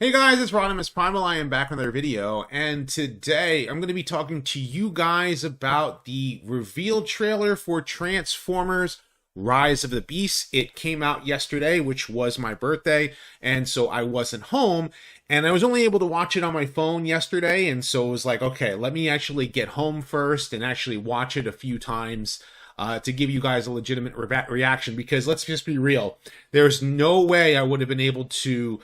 Hey guys, it's RodimusPrimal. I am back with another video, and today I'm going to be talking to you guys about the reveal trailer for Transformers Rise of the Beast. It came out yesterday, which was my birthday, and so I wasn't home, and I was only able to watch it on my phone yesterday, and so it was like, okay, let me actually get home first and actually watch it a few times to give you guys a legitimate reaction, because let's just be real, there's no way I would have been able to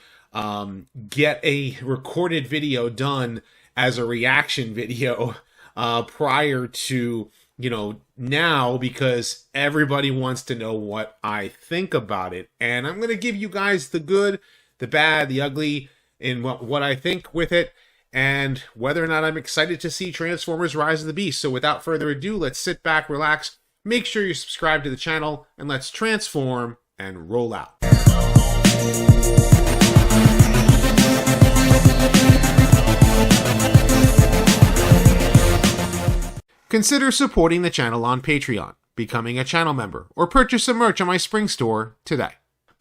get a recorded video done as a reaction video prior to, now, because everybody wants to know what I think about it. And I'm going to give you guys the good, the bad, the ugly, and what I think with it, and whether or not I'm excited to see Transformers Rise of the Beast. So without further ado, let's sit back, relax, make sure you subscribe to the channel, and let's transform and roll out. Consider supporting the channel on Patreon, becoming a channel member, or purchase some merch on my spring store today.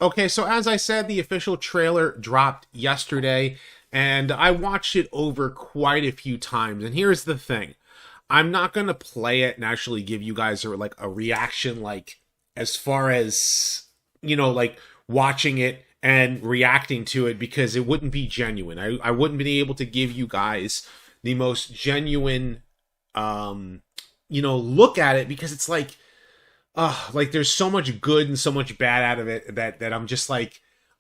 Okay, so as I said, the official trailer dropped yesterday, and I watched it over quite a few times. And here's the thing. I'm not going to play it and actually give you guys a reaction, as far as, watching it and reacting to it, because it wouldn't be genuine. I wouldn't be able to give you guys the most genuine look at it, because it's there's so much good and so much bad out of it that I'm just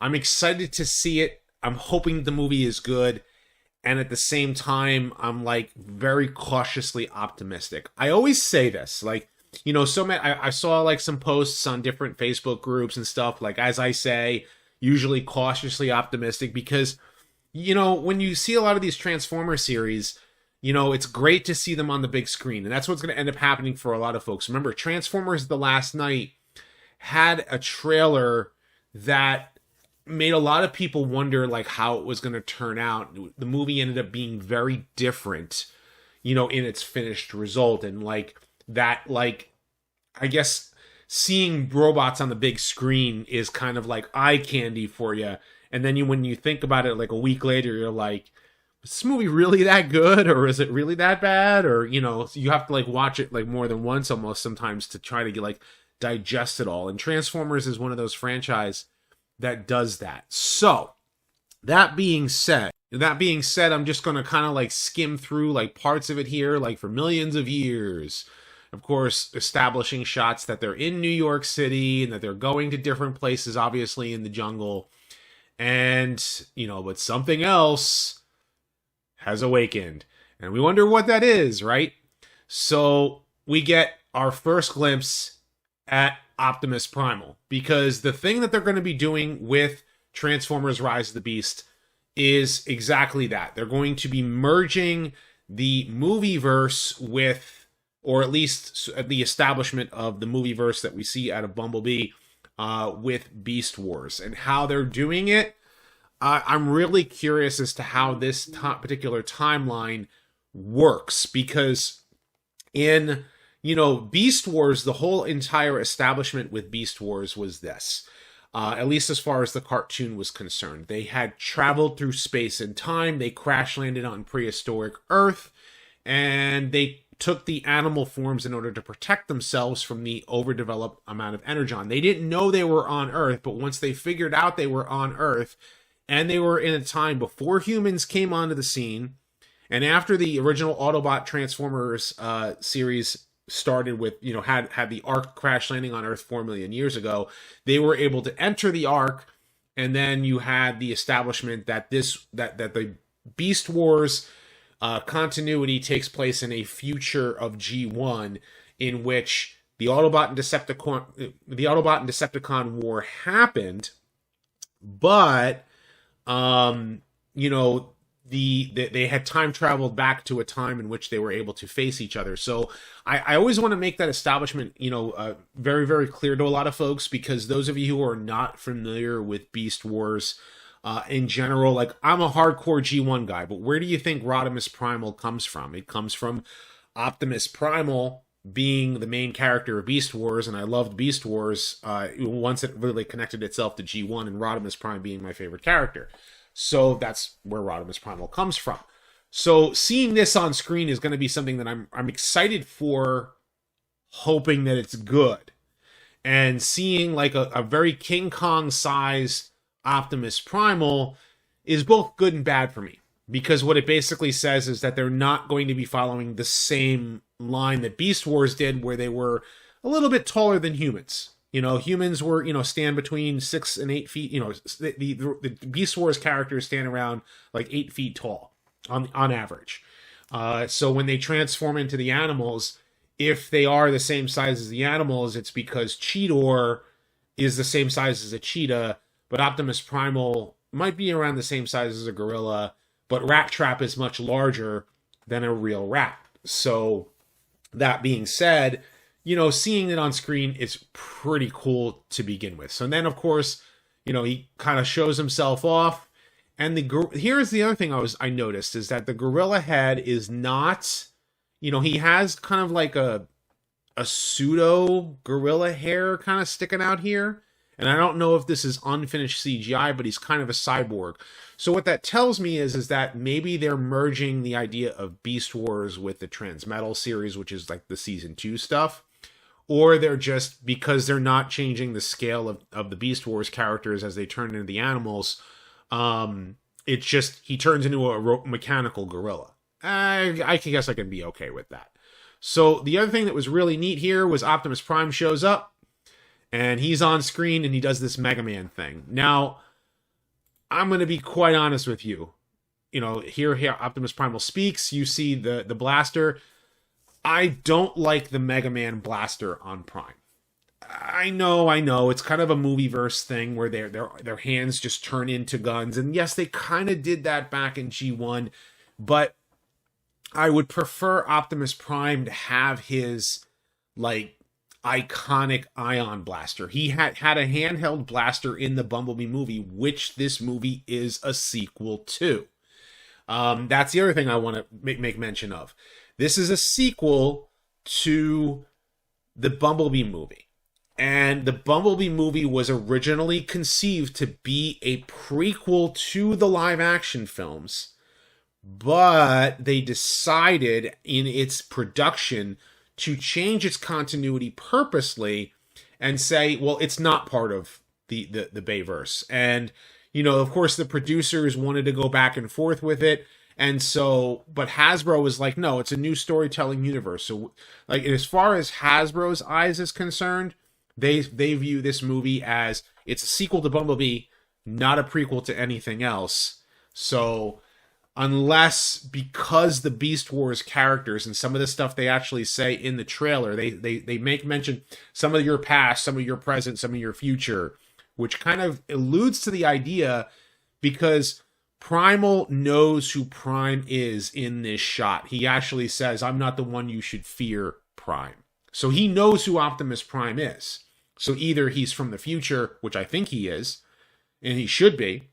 I'm excited to see it. I'm hoping the movie is good, and at the same time I'm very cautiously optimistic. I always say this, so many, I saw some posts on different Facebook groups and stuff, as I say, usually cautiously optimistic, because when you see a lot of these Transformer series, it's great to see them on the big screen, and that's what's going to end up happening for a lot of folks. Remember, Transformers The Last Night had a trailer that made a lot of people wonder, how it was going to turn out. The movie ended up being very different, in its finished result, and I guess seeing robots on the big screen is kind of eye candy for you, and then when you think about it, a week later, you're like, is this movie really that good, or is it really that bad? Or, you have to watch it more than once almost sometimes to try to get digest it all. And Transformers is one of those franchise that does that. So that being said, I'm just going to kind of skim through parts of it here, for millions of years. Of course, establishing shots that they're in New York City and that they're going to different places, obviously in the jungle. And, but something else has awakened, and we wonder what that is, right? So we get our first glimpse at Optimus Primal, because the thing that they're going to be doing with Transformers Rise of the Beast is exactly that. They're going to be merging the movieverse with, or at least the establishment of the movieverse that we see out of Bumblebee, with Beast Wars. And how they're doing it, I'm really curious as to how this particular timeline works, because in, Beast Wars, the whole entire establishment with Beast Wars was this, at least as far as the cartoon was concerned. They had traveled through space and time, they crash landed on prehistoric Earth, and they took the animal forms in order to protect themselves from the overdeveloped amount of energon. They didn't know they were on Earth, but once they figured out they were on Earth, and they were in a time before humans came onto the scene, and after the original Autobot Transformers series started with, had the Ark crash landing on Earth 4 million years ago, they were able to enter the Ark, and then you had the establishment that the Beast Wars continuity takes place in a future of G1, in which the Autobot and Decepticon war happened, but they had time traveled back to a time in which they were able to face each other. So I always want to make that establishment, very, very clear to a lot of folks, because those of you who are not familiar with Beast Wars, in general, I'm a hardcore G1 guy, but where do you think RodimusPrimal comes from? It comes from Optimus Primal being the main character of Beast Wars, and I loved Beast Wars once it really connected itself to G1, and Rodimus Prime being my favorite character. So that's where RodimusPrimal comes from. So seeing this on screen is going to be something that I'm excited for, hoping that it's good. And seeing like a very King Kong size Optimus Primal is both good and bad for me. Because what it basically says is that they're not going to be following the same line that Beast Wars did, where they were a little bit taller than humans. You know, humans were, stand between 6 and 8 feet. You know, the Beast Wars characters stand around like 8 feet tall on average. So when they transform into the animals, if they are the same size as the animals, it's because Cheetor is the same size as a cheetah, but Optimus Primal might be around the same size as a gorilla, but Rat Trap is much larger than a real rat. So that being said, seeing it on screen is pretty cool to begin with. So then, of course, he kind of shows himself off. And here's the other thing I noticed is that the gorilla head is not, he has kind of like a pseudo gorilla hair kind of sticking out here. And I don't know if this is unfinished CGI, but he's kind of a cyborg. So what that tells me is that maybe they're merging the idea of Beast Wars with the Transmetal series, which is like the season 2 stuff. Or they're just, because they're not changing the scale of the Beast Wars characters as they turn into the animals, it's just, he turns into a mechanical gorilla. I guess I can be okay with that. So the other thing that was really neat here was Optimus Prime shows up, and he's on screen, and he does this Mega Man thing. Now, I'm going to be quite honest with you. Here Optimus Primal speaks, you see the blaster. I don't like the Mega Man blaster on Prime. I know, it's kind of a movieverse thing where their hands just turn into guns. And yes, they kind of did that back in G1, but I would prefer Optimus Prime to have his, like, iconic ion blaster. He had a handheld blaster in the Bumblebee movie, which this movie is a sequel to. That's the other thing I want to make mention of. This is a sequel to the Bumblebee movie. And the Bumblebee movie was originally conceived to be a prequel to the live action films, but they decided in its production to change its continuity purposely and say, well, it's not part of the Bayverse. And, of course, the producers wanted to go back and forth with it. And so, but Hasbro was like, no, it's a new storytelling universe. So, like, as far as Hasbro's eyes is concerned, they view this movie as it's a sequel to Bumblebee, not a prequel to anything else. So, because the Beast Wars characters and some of the stuff they actually say in the trailer, they make mention some of your past, some of your present, some of your future, which kind of alludes to the idea, because Primal knows who Prime is in this shot. He actually says, I'm not the one you should fear, Prime. So he knows who Optimus Prime is. So either he's from the future, which I think he is, and he should be.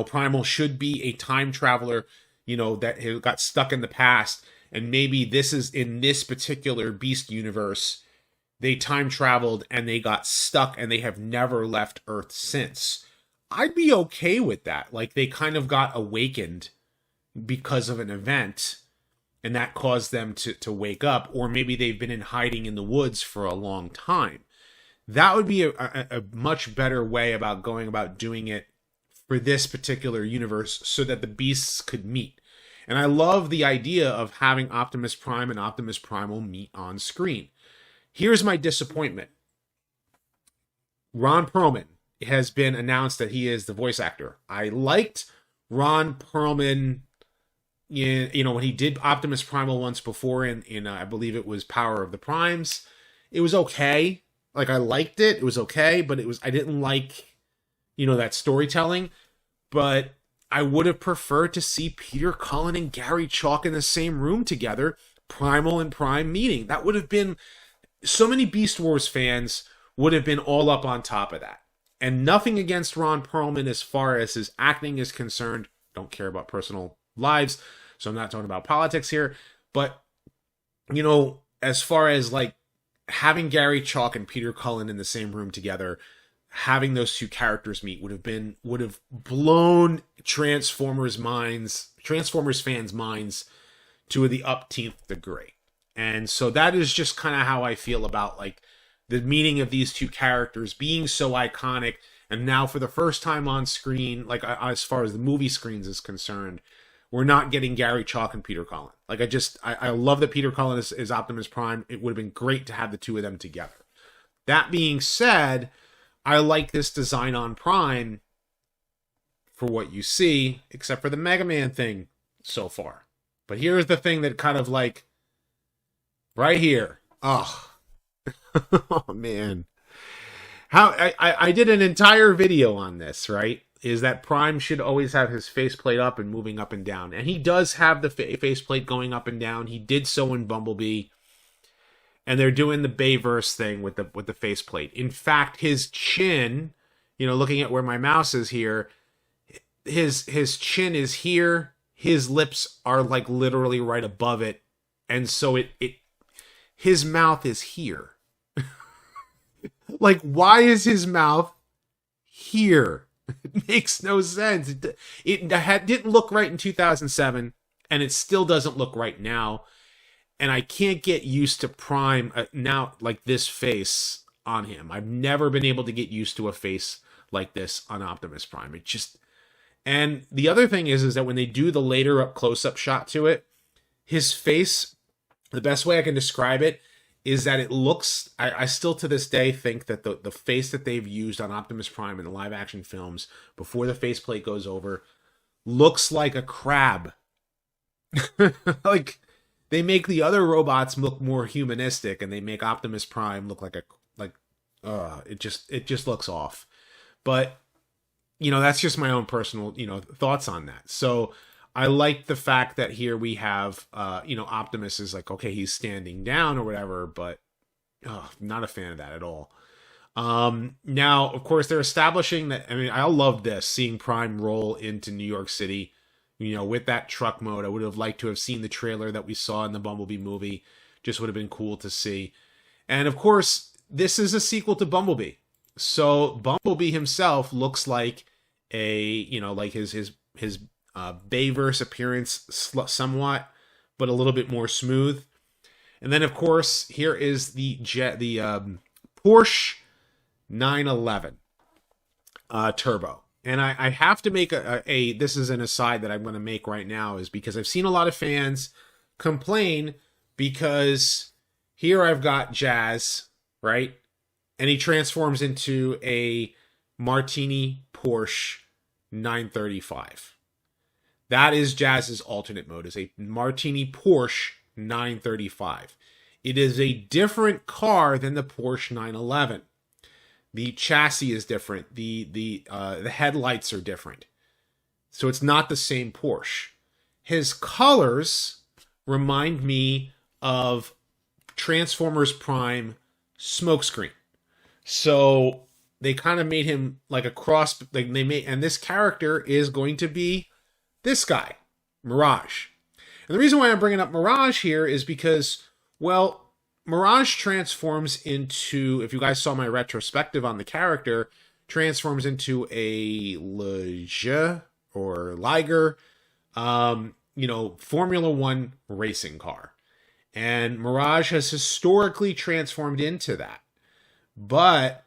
Primal should be a time traveler, that got stuck in the past. And maybe this is in this particular Beast universe, they time traveled and they got stuck and they have never left Earth since. I'd be okay with that. Like, they kind of got awakened because of an event, and that caused them to wake up. Or maybe they've been in hiding in the woods for a long time. That would be a much better way about going about doing it for this particular universe, so that the beasts could meet. And I love the idea of having Optimus Prime and Optimus Primal meet on screen. Here's my disappointment. Ron Perlman has been announced that he is the voice actor. I liked Ron Perlman when he did Optimus Primal once before in I believe it was Power of the Primes. It was okay. Like, I liked it. It was okay, but I didn't like, that storytelling. But I would have preferred to see Peter Cullen and Gary Chalk in the same room together, Primal and Prime meeting. That would have been, so many Beast Wars fans would have been all up on top of that. And nothing against Ron Perlman as far as his acting is concerned. Don't care about personal lives, so I'm not talking about politics here. But, as far as, like, having Gary Chalk and Peter Cullen in the same room together, having those two characters meet would have blown Transformers fans' minds to the upteenth degree. And so that is just kind of how I feel about like the meeting of these two characters being so iconic. And now for the first time on screen, like as far as the movie screens is concerned, we're not getting Gary Chalk and Peter Cullen. Like I love that Peter Cullen is Optimus Prime. It would have been great to have the two of them together. That being said, I like this design on Prime for what you see, except for the Mega Man thing so far. But here's the thing that kind of like, right here. Oh, oh man. How I did an entire video on this, right? Is that Prime should always have his faceplate up and moving up and down. And he does have the faceplate going up and down. He did so in Bumblebee. And they're doing the Bayverse thing with the faceplate. In fact, his chin, you know, looking at where my mouse is here, his chin is here. His lips are like literally right above it. And so his mouth is here. Like, why is his mouth here? It makes no sense. It didn't look right in 2007, and it still doesn't look right now. And I can't get used to Prime now, like this face on him. I've never been able to get used to a face like this on Optimus Prime. It just... And the other thing is that when they do the later up close-up shot to it, his face, the best way I can describe it is that it looks... I still to this day think that the face that they've used on Optimus Prime in the live-action films before the faceplate goes over looks like a crab. Like... They make the other robots look more humanistic, and they make Optimus Prime look like it just looks off. But, you know, that's just my own personal, you know, thoughts on that. So I like the fact that here we have, you know, Optimus is like, okay, he's standing down or whatever, but not a fan of that at all. Now, of course, they're establishing that, I mean, I love this, seeing Prime roll into New York City. You know, with that truck mode, I would have liked to have seen the trailer that we saw in the Bumblebee movie. Just would have been cool to see. And of course, this is a sequel to Bumblebee. So Bumblebee himself looks like a, you know, like his Bayverse appearance somewhat, but a little bit more smooth. And then of course, here is the Porsche 911 Turbo. And I have to make this is an aside that I'm going to make right now, is because I've seen a lot of fans complain because here I've got Jazz, right? And he transforms into a Martini Porsche 935. That is Jazz's alternate mode, is a Martini Porsche 935. It is a different car than the Porsche 911. The chassis is different. The headlights are different. So it's not the same Porsche. His colors remind me of Transformers Prime Smokescreen. So they kind of made him like a cross, like and this character is going to be this guy, Mirage. And the reason why I'm bringing up Mirage here is because, well, Mirage transforms into, if you guys saw my retrospective on the character, transforms into a Liger, you know, Formula One racing car. And Mirage has historically transformed into that. But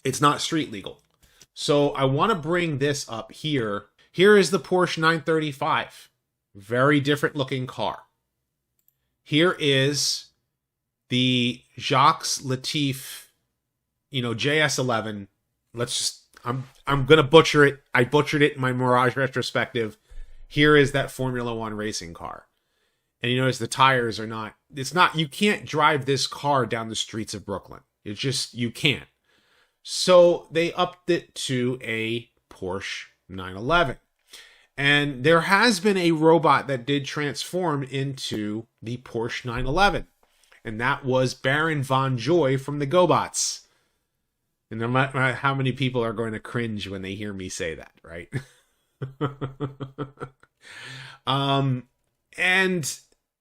it's not street legal. So I want to bring this up here. Here is the Porsche 935. Very different looking car. Here is the Jacques Latif, you know, JS11. Let's just, I'm gonna butcher it. I butchered it in my Mirage retrospective. Here is that Formula One racing car. And you notice the tires are not, you can't drive this car down the streets of Brooklyn. It's just, you can't. So they upped it to a Porsche 911. And there has been a robot that did transform into the Porsche 911. And that was Baron Von Joy from the GoBots. And no matter how many people are going to cringe when they hear me say that, right? And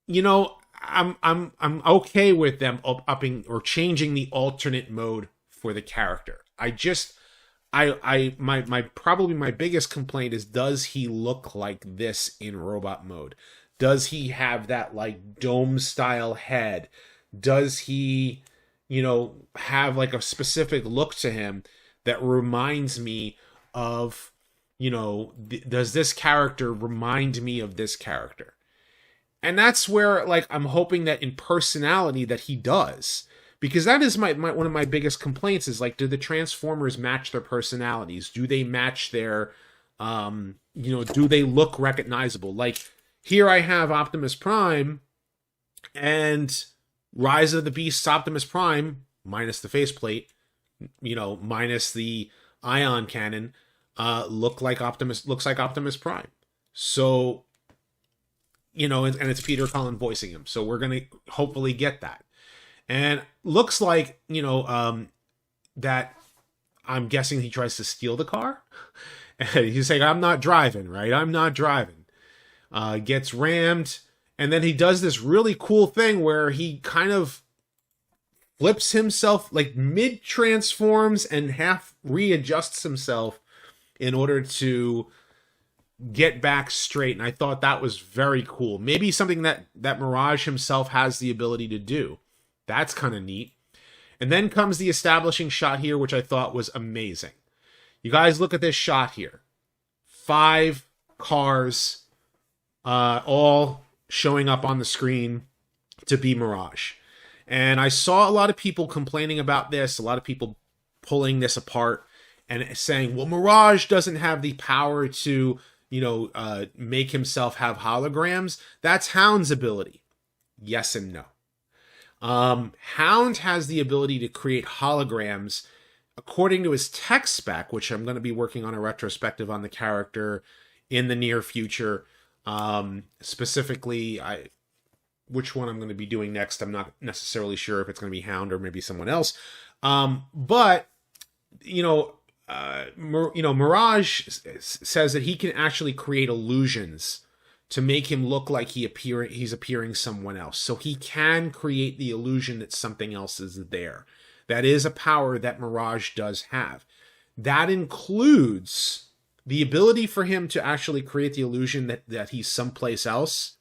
you know, I'm okay with them upping or changing the alternate mode for the character. my probably my biggest complaint is, does he look like this in robot mode? Does he have that like dome style head? Does he, have like a specific look to him that reminds me of, does this character remind me of this character? And that's where, like, I'm hoping that in personality that he does. Because that is my one of my biggest complaints is, like, do the Transformers match their personalities? Do they match their, do they look recognizable? Like, here I have Optimus Prime and Rise of the Beasts Optimus Prime, minus the faceplate, minus the ion cannon, looks like Optimus Prime. So, and it's Peter Cullen voicing him. So we're going to hopefully get that. And looks like, that I'm guessing he tries to steal the car. And he's saying, I'm not driving, right? I'm not driving. Gets rammed. And then he does this really cool thing where he kind of flips himself, like mid-transforms and half readjusts himself in order to get back straight. And I thought that was very cool. Maybe something that Mirage himself has the ability to do. That's kind of neat. And then comes the establishing shot here, which I thought was amazing. You guys look at this shot here. 5 cars, all showing up on the screen to be Mirage. And I saw a lot of people complaining about this, a lot of people pulling this apart and saying, well, Mirage doesn't have the power to, make himself have holograms. That's Hound's ability. Yes and no. Hound has the ability to create holograms according to his tech spec, which I'm going to be working on a retrospective on the character in the near future. Specifically, which one I'm going to be doing next, I'm not necessarily sure if it's going to be Hound or maybe someone else. But Mirage says that he can actually create illusions to make him look like he's appearing someone else. So he can create the illusion that something else is there. That is a power that Mirage does have. That includes the ability for him to actually create the illusion that he's someplace else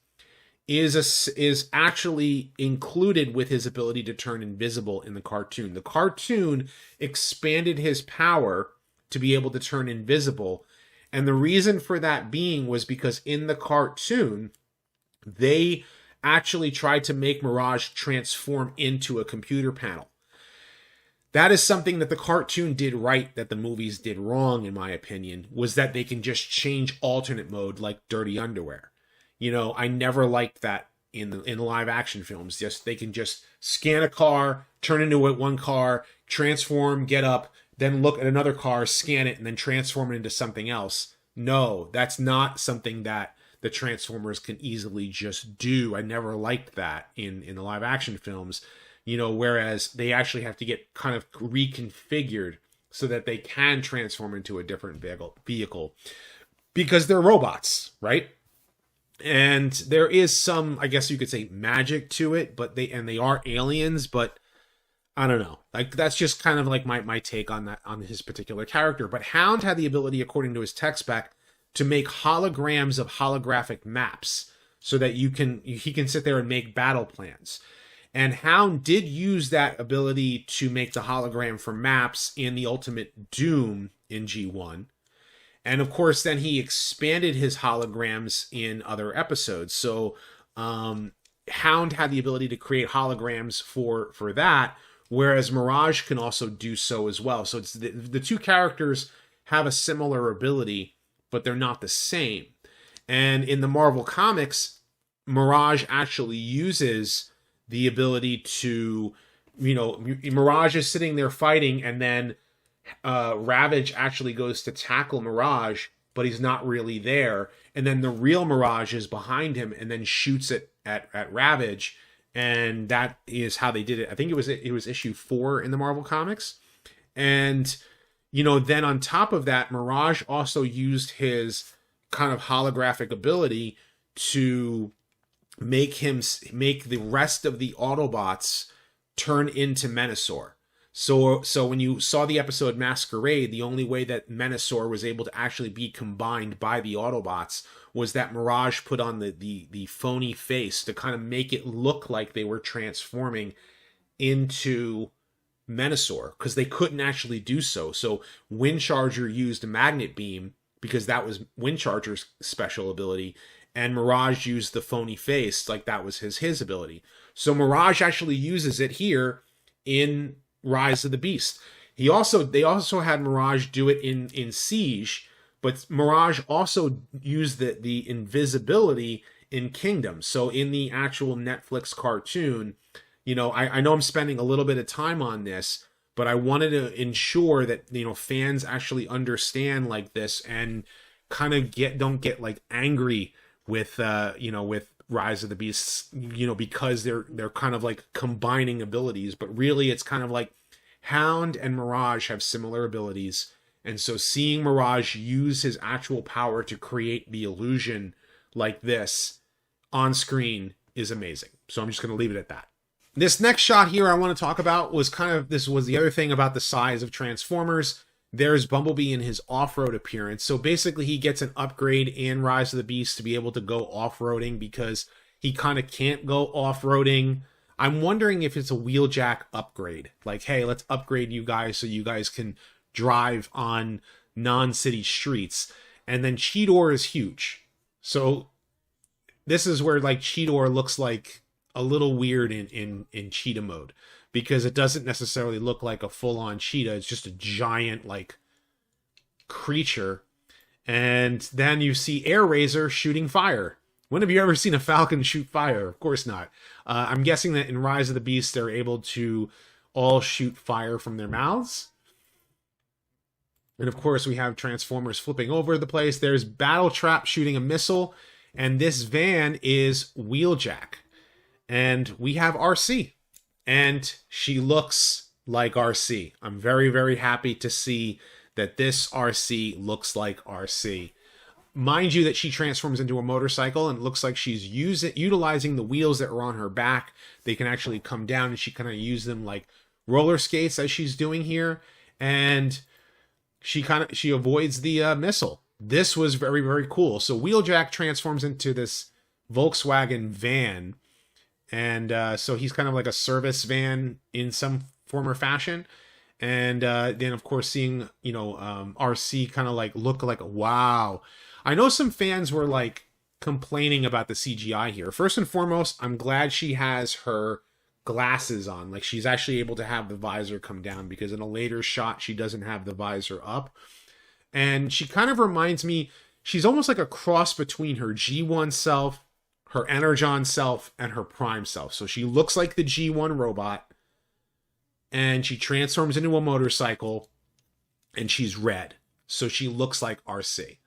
is actually included with his ability to turn invisible in the cartoon. The cartoon expanded his power to be able to turn invisible. And the reason for that being was because in the cartoon, they actually tried to make Mirage transform into a computer panel. That is something that the cartoon did right that the movies did wrong, in my opinion, was that they can just change alternate mode like Dirty Underwear. I never liked that in live action films. Just they can just scan a car, turn into one car, transform, get up, then look at another car, scan it, and then transform it into something else. No, that's not something that the Transformers can easily just do. I never liked that in the live action films, whereas they actually have to get kind of reconfigured so that they can transform into a different vehicle because they're robots, right? And there is some, I guess you could say, magic to it, but they are aliens, but I don't know. Like, that's just kind of like my take on that, on his particular character. But Hound had the ability, according to his tech spec, to make holograms of holographic maps so that he can sit there and make battle plans. And Hound did use that ability to make the hologram for maps in the Ultimate Doom in G1. And of course, then he expanded his holograms in other episodes. So Hound had the ability to create holograms for that, whereas Mirage can also do so as well. So it's the two characters have a similar ability, but they're not the same. And in the Marvel Comics, Mirage actually uses the ability to, Mirage is sitting there fighting, and then Ravage actually goes to tackle Mirage, but he's not really there. And then the real Mirage is behind him and then shoots it at Ravage. And that is how they did it. I think it was issue 4 in the Marvel Comics. And, then on top of that, Mirage also used his kind of holographic ability to make the rest of the Autobots turn into Menasor. So when you saw the episode Masquerade, the only way that Menasor was able to actually be combined by the Autobots was that Mirage put on the phony face to kind of make it look like they were transforming into Menasor, because they couldn't actually do so. So Windcharger used a magnet beam because that was Windcharger's special ability, and Mirage used the phony face like that was his ability. So Mirage actually uses it here in Rise of the Beast. They also had Mirage do it in Siege, but Mirage also used the invisibility in Kingdom. So in the actual Netflix cartoon, I know I'm spending a little bit of time on this, but I wanted to ensure that fans actually understand like this and kind of don't get like angry with with Rise of the Beasts, because they're kind of like combining abilities, but really it's kind of like Hound and Mirage have similar abilities, and so seeing Mirage use his actual power to create the illusion like this on screen is amazing. So I'm just going to leave it at that. This next shot here I want to talk about was this was the other thing about the size of Transformers. There's Bumblebee in his off-road appearance. So basically he gets an upgrade in Rise of the Beast to be able to go off-roading, because he kind of can't go off-roading. I'm wondering if it's a wheeljack upgrade. Like, hey, let's upgrade you guys so you guys can drive on non-city streets. And then Cheetor is huge. So this is where like Cheetor looks like a little weird in cheetah mode, because it doesn't necessarily look like a full-on cheetah. It's just a giant like creature. And then you see Air Razor shooting fire. When have you ever seen a Falcon shoot fire? Of course not. I'm guessing that in Rise of the Beast they're able to all shoot fire from their mouths. And of course we have Transformers flipping over the place. There's Battletrap shooting a missile, and this van is Wheeljack. And we have RC, and she looks like RC. I'm very, very happy to see that this RC looks like RC. Mind you that she transforms into a motorcycle, and it looks like she's utilizing the wheels that are on her back. They can actually come down, and she kind of use them like roller skates as she's doing here. And she avoids the missile. This was very, very cool. So Wheeljack transforms into this Volkswagen van. And so he's kind of like a service van in some form or fashion. And then, of course, seeing, RC kind of like look like, wow. I know some fans were like complaining about the CGI here. First and foremost, I'm glad she has her glasses on. Like, she's actually able to have the visor come down, because in a later shot, she doesn't have the visor up. And she kind of reminds me, she's almost like a cross between her G1 self, her Energon self, and her Prime self. So she looks like the G1 robot, and she transforms into a motorcycle, and she's red. So she looks like RC.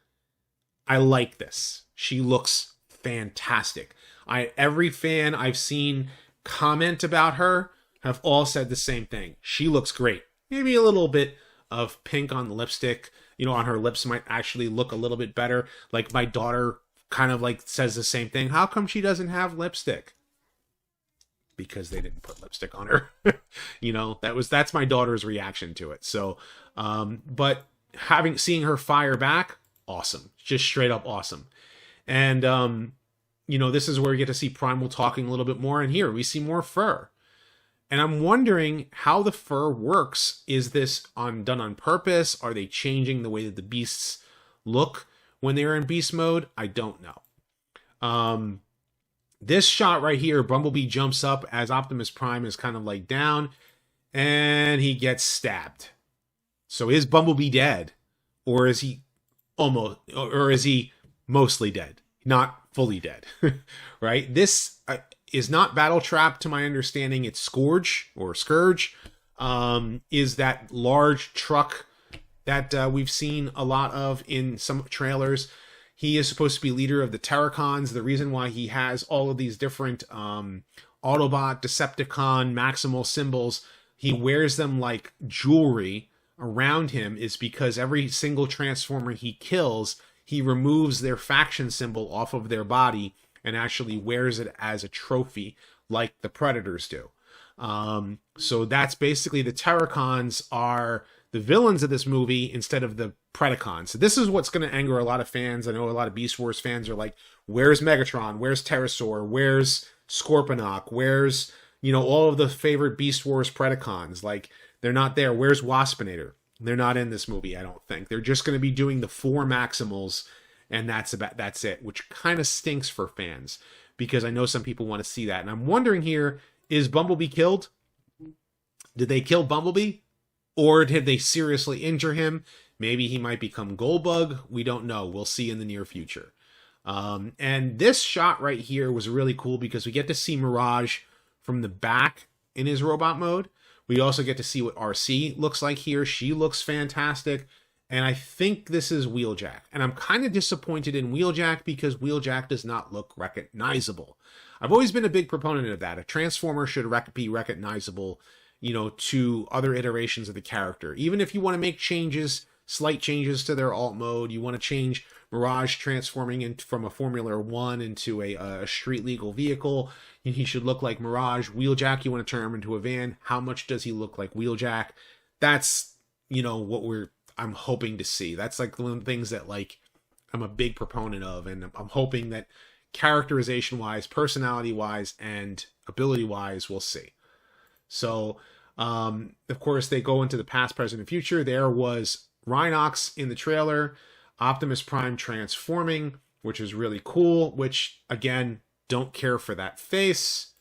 I like this. She looks fantastic. Every fan I've seen comment about her have all said the same thing. She looks great. Maybe a little bit of pink on the lipstick, on her lips might actually look a little bit better. Like my daughter kind of like says the same thing. How come she doesn't have lipstick? Because they didn't put lipstick on her. That's my daughter's reaction to it. So, but seeing her fire back, awesome. Just straight up awesome. And, this is where we get to see Primal talking a little bit more. And here we see more fur. And I'm wondering how the fur works. Is this done on purpose? Are they changing the way that the beasts look when they're in beast mode? I don't know. This shot right here, Bumblebee jumps up as Optimus Prime is kind of like down, and he gets stabbed. So is Bumblebee dead? Or is he mostly dead? Not fully dead, right? This is not Battletrap to my understanding. It's Scourge, is that large truck that we've seen a lot of in some trailers. He is supposed to be leader of the Terracons. The reason why he has all of these different Autobot, Decepticon, Maximal symbols, he wears them like jewelry around him, is because every single Transformer he kills, he removes their faction symbol off of their body and actually wears it as a trophy like the Predators do. So that's basically the Terracons are the villains of this movie instead of the Predacons. So this is what's going to anger a lot of fans. I know a lot of Beast Wars fans are like, where's Megatron? Where's Pterosaur? Where's Scorponok? Where's, all of the favorite Beast Wars Predacons? Like, they're not there. Where's Waspinator? They're not in this movie, I don't think. They're just going to be doing the 4 Maximals, and that's it, which kind of stinks for fans, because I know some people want to see that. And I'm wondering here, is Bumblebee killed? Did they kill Bumblebee? Or did they seriously injure him? Maybe he might become Goldbug. We don't know. We'll see in the near future. And this shot right here was really cool because we get to see Mirage from the back in his robot mode. We also get to see what RC looks like here. She looks fantastic. And I think this is Wheeljack. And I'm kind of disappointed in Wheeljack because Wheeljack does not look recognizable. I've always been a big proponent of that. A Transformer should be recognizable, to other iterations of the character. Even if you want to make changes, slight changes to their alt mode, you want to change Mirage transforming from a Formula 1 into a street legal vehicle, he should look like Mirage. Wheeljack, you want to turn him into a van. How much does he look like Wheeljack? That's, what I'm hoping to see. That's like one of the things that I'm a big proponent of, and I'm hoping that characterization wise, personality wise, and ability wise, we'll see. So, of course, they go into the past, present, and future. There was Rhinox in the trailer, Optimus Prime transforming, which is really cool, which, again, don't care for that face.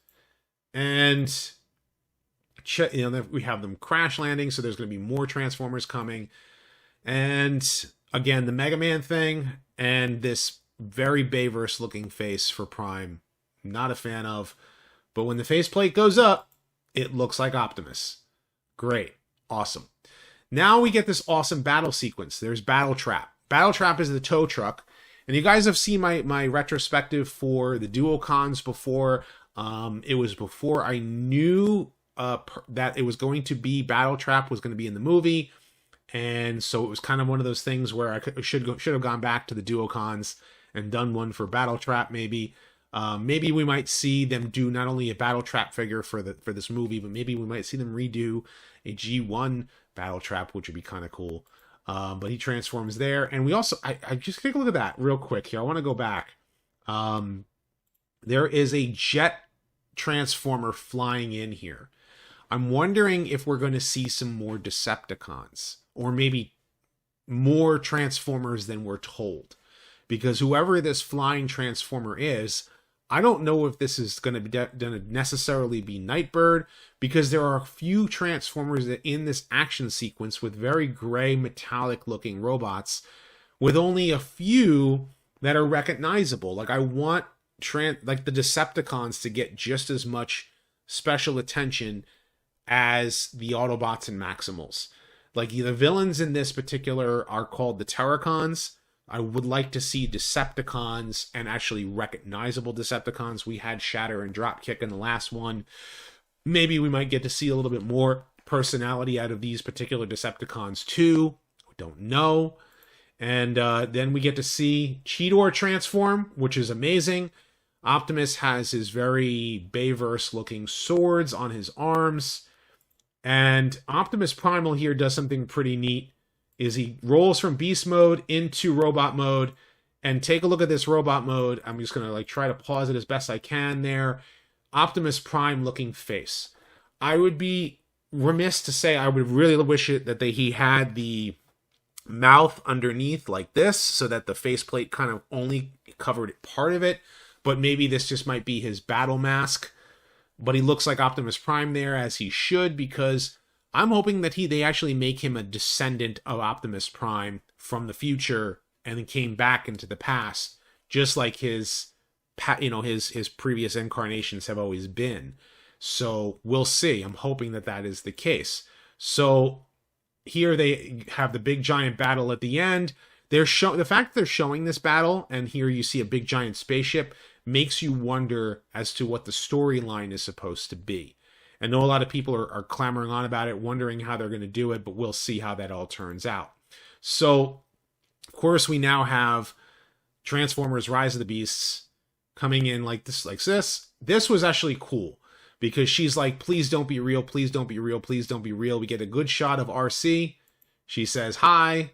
And, we have them crash landing, so there's going to be more Transformers coming. And, again, the Mega Man thing, and this very Bayverse looking face for Prime. Not a fan of. But when the faceplate goes up, it looks like Optimus. Great. Awesome. Now we get this awesome battle sequence. There's Battle Trap. Battle Trap is the tow truck. And you guys have seen my retrospective for the Duocons before. It was before I knew that it was going to be Battle Trap was going to be in the movie. And so it was kind of one of those things where I should have gone back to the Duocons and done one for Battle Trap maybe. Maybe we might see them do not only a Battle Trap figure for this movie, but maybe we might see them redo a G1 Battle Trap, which would be kind of cool. But he transforms there. And we also, I just take a look at that real quick here. I want to go back. There is a jet transformer flying in here. I'm wondering if we're going to see some more Decepticons, or maybe more Transformers than we're told. Because whoever this flying Transformer is, I don't know if this is going to necessarily be Nightbird, because there are a few Transformers that in this action sequence with very gray metallic looking robots, with only a few that are recognizable. Like I want the Decepticons to get just as much special attention as the Autobots and Maximals. Like the villains in this particular are called the Terracons. I would like to see Decepticons, and actually recognizable Decepticons. We had Shatter and Dropkick in the last one. Maybe we might get to see a little bit more personality out of these particular Decepticons too. We don't know. And then we get to see Cheetor transform, which is amazing. Optimus has his very Bayverse looking swords on his arms. And Optimus Primal here does something pretty neat. Is he rolls from beast mode into robot mode. And take a look at this robot mode. I'm just going to try to pause it as best I can there. Optimus Prime looking face. I would be remiss to say I would really wish it that he had the mouth underneath like this, so that the faceplate kind of only covered part of it. But maybe this just might be his battle mask. But he looks like Optimus Prime there, as he should, because I'm hoping that they actually make him a descendant of Optimus Prime from the future and then came back into the past, just like his previous incarnations have always been. So we'll see. I'm hoping that is the case. So here they have the big giant battle at the end. The fact that they're showing this battle, and here you see a big giant spaceship, makes you wonder as to what the storyline is supposed to be. I know a lot of people are clamoring on about it, wondering how they're going to do it, but we'll see how that all turns out. So, of course, we now have Transformers Rise of the Beasts coming in like this. This was actually cool, because she's like, please don't be real, please don't be real, please don't be real. We get a good shot of RC. She says hi,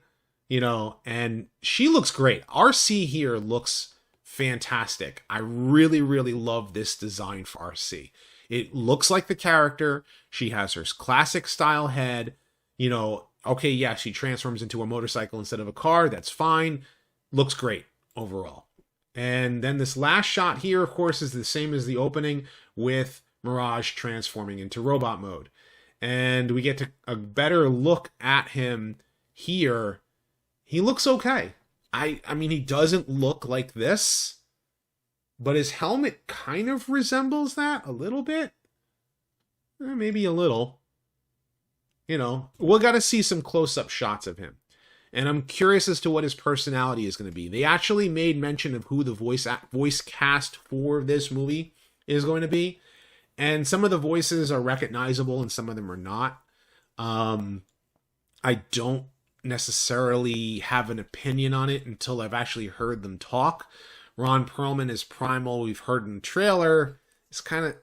you know, and she looks great. RC here looks fantastic. I really, really love this design for RC. It looks like the character. She has her classic style head. You know, okay, yeah, she transforms into a motorcycle instead of a car. That's fine. Looks great overall. And then this last shot here, of course, is the same as the opening with Mirage transforming into robot mode. And we get a better look at him here. He looks okay. I mean, he doesn't look like this, but his helmet kind of resembles that a little bit. Maybe a little. You know, we'll got to see some close-up shots of him. And I'm curious as to what his personality is going to be. They actually made mention of who the voice cast for this movie is going to be. And some of the voices are recognizable and some of them are not. I don't necessarily have an opinion on it until I've actually heard them talk. Ron Perlman is Primal. We've heard in the trailer. It's kind of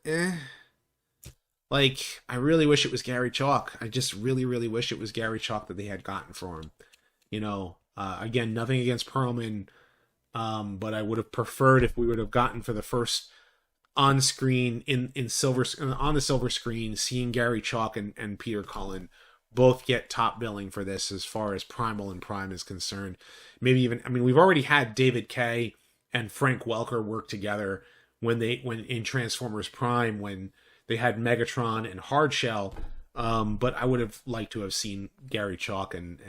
Like, I really wish it was Gary Chalk. I just really, really wish it was Gary Chalk that they had gotten for him. You know, again, nothing against Perlman, but I would have preferred if we would have gotten for the first on screen on the silver screen, seeing Gary Chalk and Peter Cullen both get top billing for this as far as Primal and Prime is concerned. Maybe even, I mean, we've already had David Kaye and Frank Welker work together when in Transformers Prime, when they had Megatron and Hardshell. But I would have liked to have seen Gary Chalk and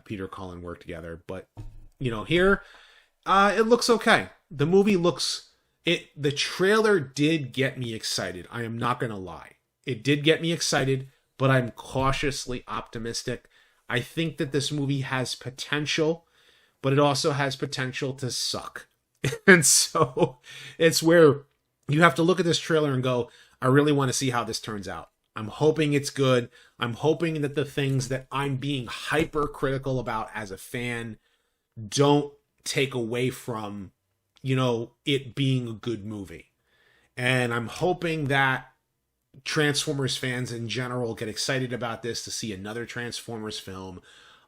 Peter Cullen work together. But, you know, here, it looks okay. The movie looks... The trailer did get me excited. I am not going to lie. It did get me excited, but I'm cautiously optimistic. I think that this movie has potential, but it also has potential to suck. And so it's where you have to look at this trailer and go, I really want to see how this turns out. I'm hoping it's good. I'm hoping that the things that I'm being hypercritical about as a fan don't take away from, you know, it being a good movie. And I'm hoping that Transformers fans in general get excited about this, to see another Transformers film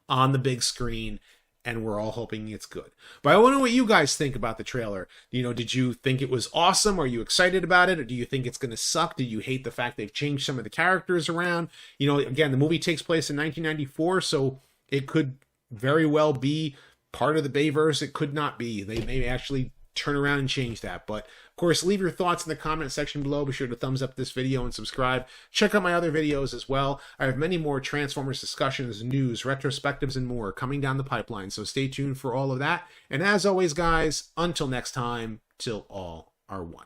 on the big screen, and we're all hoping it's good. But I want to know what you guys think about the trailer. You know, did you think it was awesome? Are you excited about it? Or do you think it's going to suck? Do you hate the fact they've changed some of the characters around? You know, again, the movie takes place in 1994, so it could very well be part of the Bayverse. It could not be. They may actually turn around and change that. But of course, leave your thoughts in the comment section below. Be sure to thumbs up this video and subscribe. Check out my other videos as well. I have many more Transformers discussions, news, retrospectives, and more coming down the pipeline, so stay tuned for all of that. And as always, guys, until next time, till all are one.